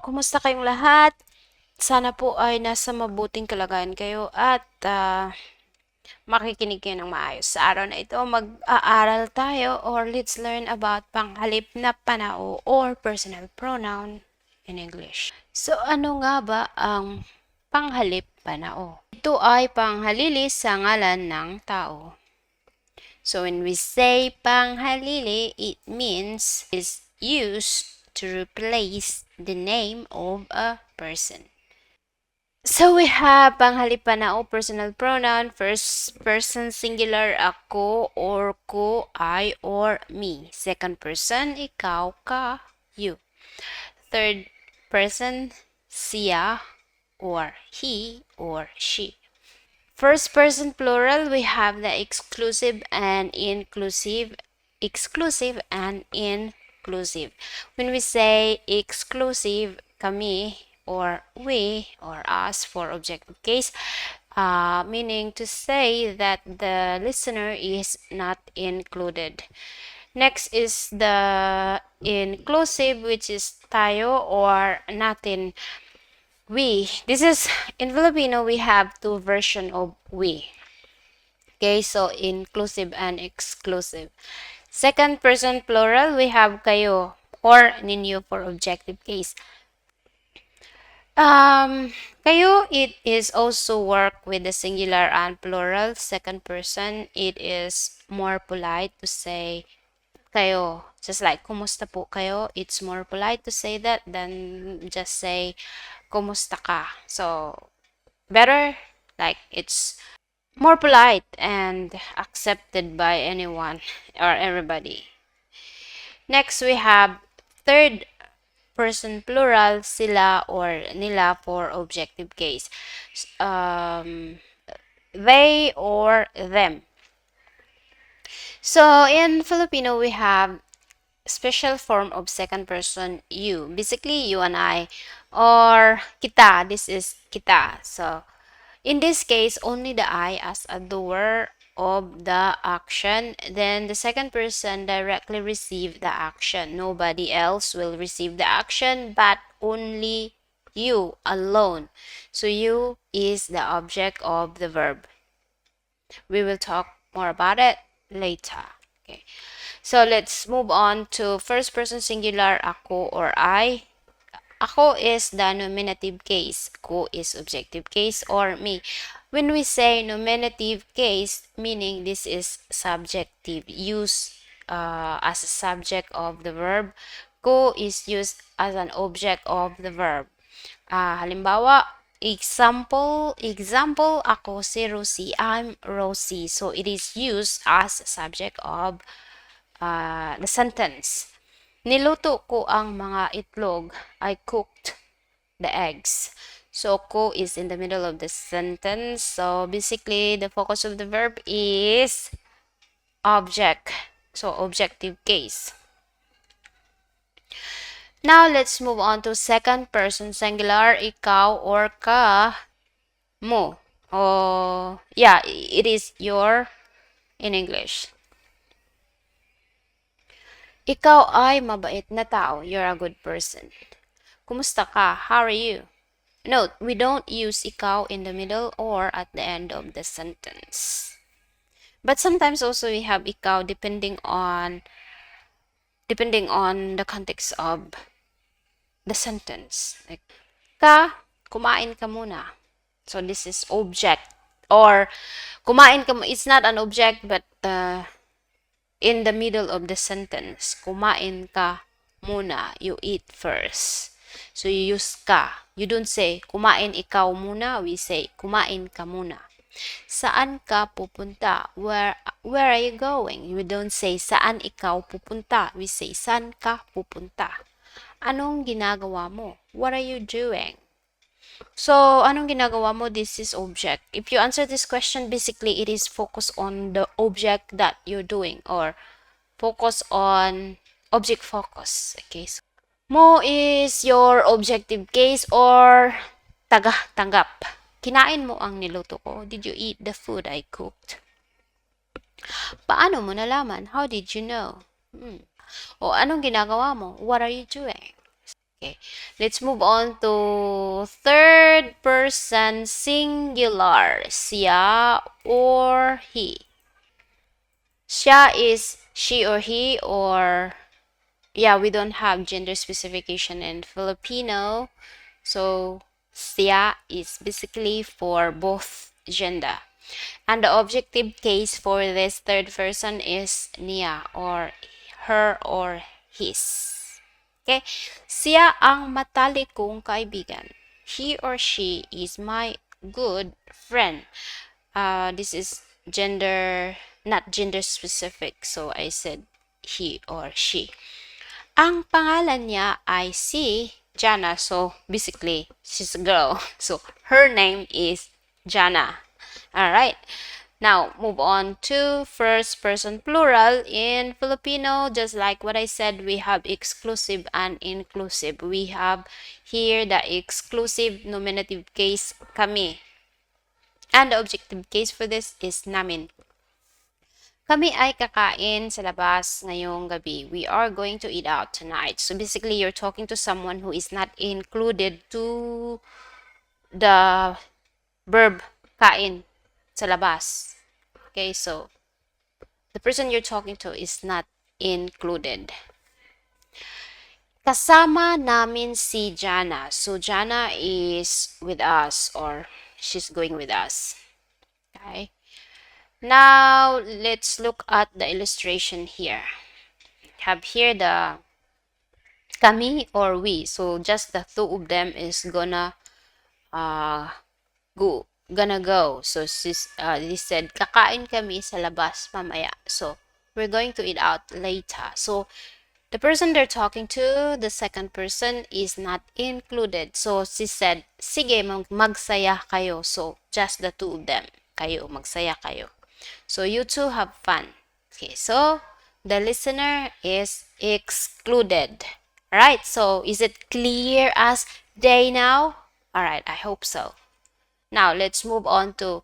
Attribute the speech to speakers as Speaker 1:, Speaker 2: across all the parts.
Speaker 1: Kumusta kayong lahat? Sana po ay nasa mabuting kalagayan kayo at makikinig kayo ng maayos. Sa araw na ito, mag-aaral tayo or let's learn about panghalip na panao or personal pronoun in English. So, ano nga ba ang panghalip panao? Ito ay panghalili sa ngalan ng tao. So, when we say panghalili, it means is used to replace the name of a person. So we have panghalip panao personal pronoun, first person singular ako or ko, I or me. Second person ikaw, ka, you. Third person siya or he or she. First person plural, we have the exclusive and inclusive. Exclusive and inclusive. When we say exclusive, kami or we or us for objective case, meaning to say that the listener is not included. Next is the inclusive, which is tayo or natin. We. This is, in Filipino, we have two versions of we. Okay, so inclusive and exclusive. Second person plural, we have kayo or ninyo for objective case. Kayo, it is also work with the singular and plural. Second person, it is more polite to say kayo. Just like, kumusta po kayo? It's more polite to say that than just say, kumusta ka? So, better, like, it's more polite and accepted by anyone or everybody. Next, we have third person plural, sila or nila for objective case. They or them. So, in Filipino, we have special form of second person you. Basically, you and I. Or kita. This is kita. So, in this case, only the I as a doer of the action. Then, the second person directly receive the action. Nobody else will receive the action, but only you alone. So, you is the object of the verb. We will talk more about it later. Okay. So, let's move on to first person singular, ako or I. Ako is the nominative case. Ko is objective case or me. When we say nominative case, meaning this is subjective, used as a subject of the verb. Ko is used as an object of the verb. Halimbawa, example, ako si Rosie, I'm Rosie. So, it is used as a subject of the sentence. Niluto ko ang mga itlog. I cooked the eggs. So, ko is in the middle of the sentence. So, basically, the focus of the verb is object. So, objective case. Now, let's move on to second person singular, ikaw or ka, mo. Oh, yeah, it is your in English. Ikaw ay mabait na tao. You're a good person. Kumusta ka? How are you? Note, we don't use ikaw in the middle or at the end of the sentence. But sometimes also we have ikaw depending on the context of the sentence. Like, kumain ka muna. So this is object. Or, kumain ka muna. It's not an object, but in the middle of the sentence. Kumain ka muna. You eat first. So you use ka. You don't say, kumain ikaw muna. We say, kumain ka muna. Saan ka pupunta? Where are you going? We don't say, saan ikaw pupunta? We say, saan ka pupunta? Anong ginagawa mo? What are you doing? So, anong ginagawa mo? This is object. If you answer this question, basically, it is focused on the object that you're doing or focus on object focus. Okay, so, mo is your objective case or tanggap. Kinain mo ang niluto ko. Did you eat the food I cooked? Paano mo nalaman? How did you know? O anong ginagawa mo? What are you doing? Okay, let's move on to third person singular. Siya or he. Siya is she or he, or yeah, we don't have gender specification in Filipino. So siya is basically for both gender. And the objective case for this third person is niya or her or his. Okay? Siya ang matalik kong kaibigan. He or she is my good friend. This is gender, not gender specific. So I said he or she. Ang pangalan niya ay si Jana. So basically, she's a girl. So her name is Jana. Alright. Now, move on to first person plural. In Filipino, just like what I said, we have exclusive and inclusive. We have here the exclusive nominative case, kami. And the objective case for this is namin. Kami ay kakain sa labas ngayong gabi. We are going to eat out tonight. So basically, you're talking to someone who is not included to the verb kain sa labas. Okay, so the person you're talking to is not included. Kasama namin si Jana. So Jana is with us, or she's going with us. Okay. Now, let's look at the illustration here. Have here the kami or we. So just the two of them is gonna go. So they said, kakain kami sa labas mamaya. So we're going to eat out later. So the person they're talking to, the second person, is not included. So she said, sige, magsaya kayo. So just the two of them. Kayo, magsaya kayo. So you two have fun. Okay, so the listener is excluded. Alright, so is it clear as day now? Alright, I hope so. Now, let's move on to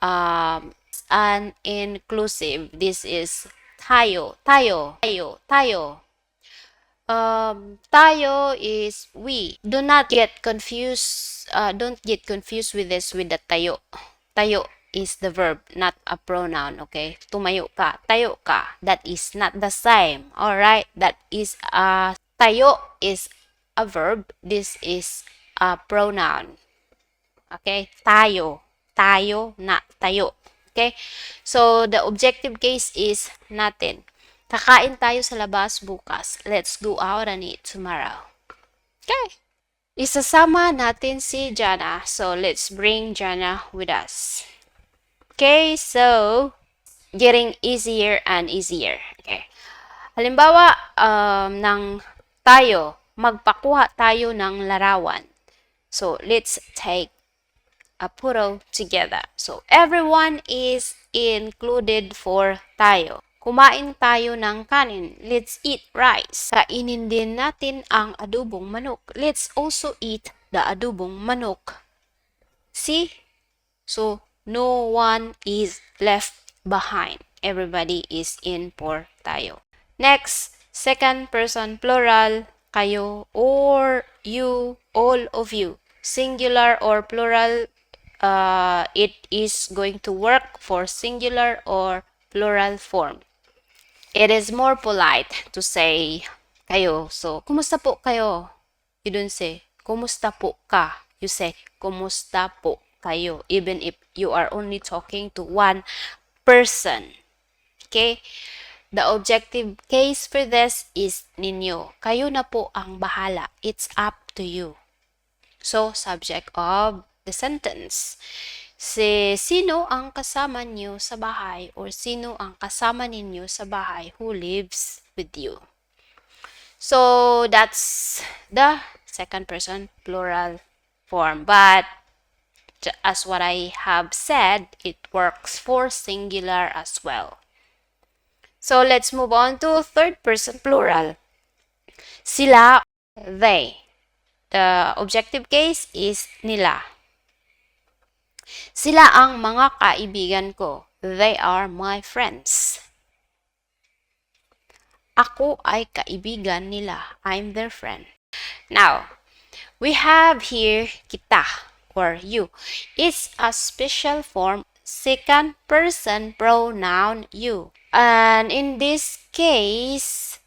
Speaker 1: an inclusive. This is tayo. Tayo is we. Do not get confused. Don't get confused with this with the tayo. Tayo is the verb, not a pronoun. Okay, tumayo ka, tayo ka. That is not the same. All right, that is tayo is a verb. This is a pronoun. Okay, tayo, na tayo. Okay, so the objective case is natin. Kakain tayo sa labas bukas. Let's go out and eat tomorrow. Okay. Isasama natin si Jana. So, let's bring Jana with us. Okay, so, getting easier and easier. Okay. Halimbawa, magpakuha tayo ng larawan. So, let's take a photo together. So, everyone is included for tayo. Kumain tayo ng kanin. Let's eat rice. Kainin din natin ang adobong manok. Let's also eat the adobong manok. See? So, no one is left behind. Everybody is in for tayo. Next, second person plural, kayo or you, all of you. Singular or plural, it is going to work for singular or plural form. It is more polite to say kayo. So, kumusta po kayo? You don't say, kumusta po ka? You say, kumusta po kayo? Even if you are only talking to one person. Okay? The objective case for this is ninyo. Kayo na po ang bahala. It's up to you. So, subject of the sentence. Sino ang kasama niyo sa bahay or sino ang kasama ninyo sa bahay who lives with you? So, that's the second person plural form. But, as what I have said, it works for singular as well. So, let's move on to third person plural. Sila, they. The objective case is nila. Sila ang mga kaibigan ko. They are my friends. Ako ay kaibigan nila. I'm their friend. Now, we have here kita or you. It's a special form second person pronoun you. And in this case,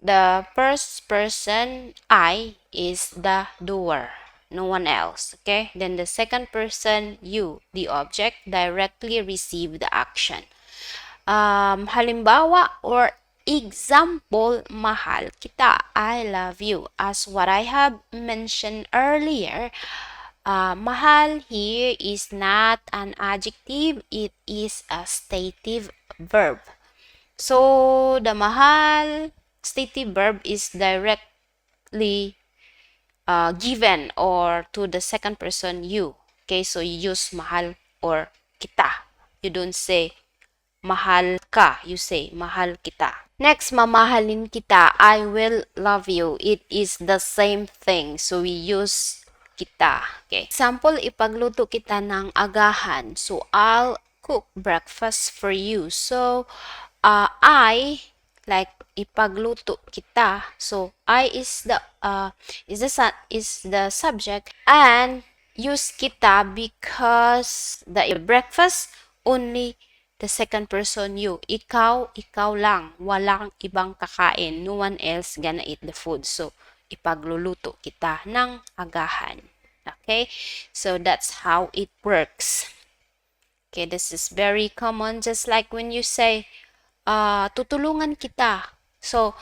Speaker 1: the first person I is the doer, no one else. Okay? Then the second person you, the object, directly receive the action. Halimbawa or example, mahal kita, I love you. As what I have mentioned earlier, mahal here is not an adjective, it is a stative verb. So, the mahal stative verb is directly given or to the second person you. Okay, so you use mahal or kita. You don't say mahal ka, you say mahal kita. Next, mamahalin kita, I will love you. It is the same thing. So we use kita. Okay. Example, ipagluto kita ng agahan. So I'll cook breakfast for you. So I like ipagluto kita. So I is the subject and use kita because the breakfast only the second person you. Ikaw, ikaw lang. Walang ibang kakain. No one else gonna eat the food. So, ipagluluto kita ng agahan. Okay? So, that's how it works. Okay, this is very common. Just like when you say, tutulungan kita. So,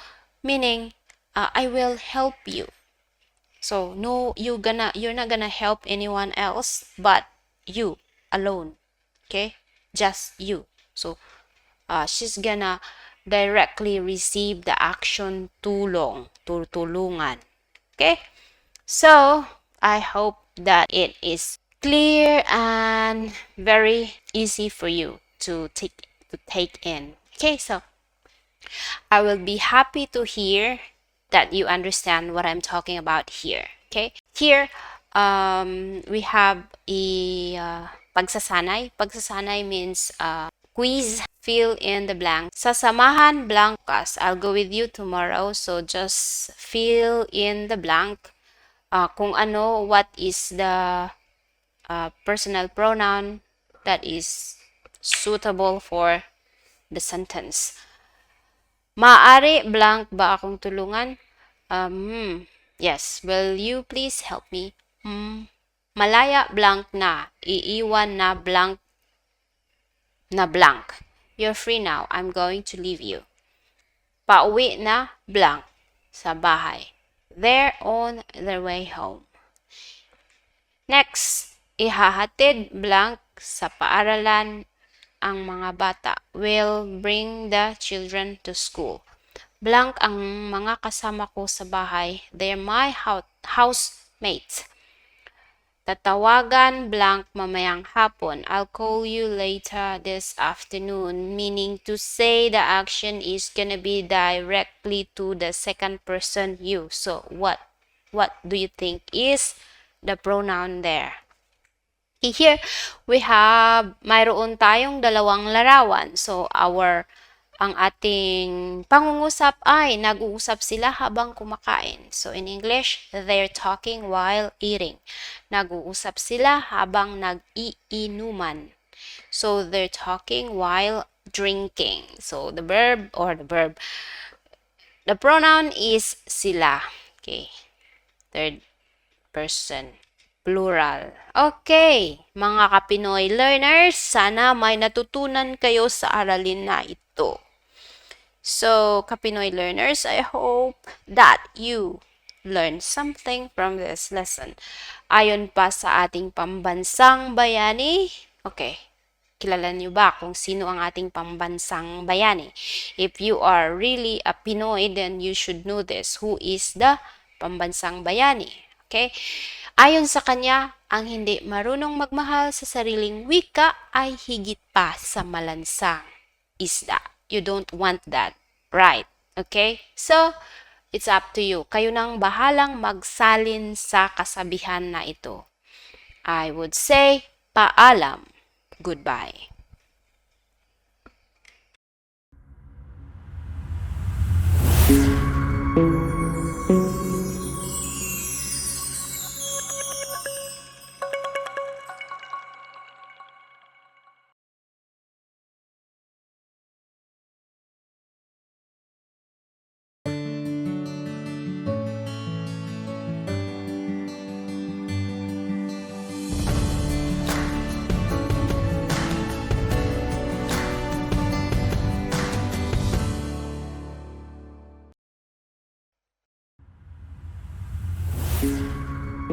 Speaker 1: meaning, I will help you. So, no, you're not gonna help anyone else but you alone. Okay? Just you. So, she's gonna directly receive the action tulong, tulungan. Okay? So, I hope that it is clear and very easy for you to take in. Okay, so I will be happy to hear that you understand what I'm talking about here. Okay? Here, we have a pagsasanay. Pagsasanay means quiz, fill in the blank. Sasamahan blankas. I'll go with you tomorrow. So just fill in the blank. Kung ano, what is the personal pronoun that is suitable for the sentence. Maaari blank ba akong tulungan? Yes, will you please help me? Malaya blank na. Iiwan na blank. You're free now. I'm going to leave you. Pauwi na blank sa bahay. They're on their way home. Next, ihahatid blank sa paaralan ang mga bata. Will bring the children to school. Blank ang mga kasama ko sa bahay. They're my housemates. Tatawagan blank mamayang hapon. I'll call you later this afternoon. Meaning to say the action is gonna be directly to the second person you. So what do you think is the pronoun there? Here we have mayroon tayong dalawang larawan. So ang ating pangungusap ay nag-uusap sila habang kumakain. So in English, they're talking while eating. Nag-uusap sila habang nag-iinuman. So they're talking while drinking. So the pronoun is sila. Okay. Third person. Plural. Okay, mga Kapinoy learners, sana may natutunan kayo sa aralin na ito. So, Kapinoy learners, I hope that you learned something from this lesson. Ayon pa sa ating pambansang bayani, okay, kilala niyo ba kung sino ang ating pambansang bayani? If you are really a Pinoy, then you should know this. Who is the pambansang bayani? Okay? Ayon sa kanya, ang hindi marunong magmahal sa sariling wika ay higit pa sa malansang isda. You don't want that, right? Okay? So, it's up to you. Kayo nang bahalang magsalin sa kasabihan na ito. I would say, paalam. Goodbye.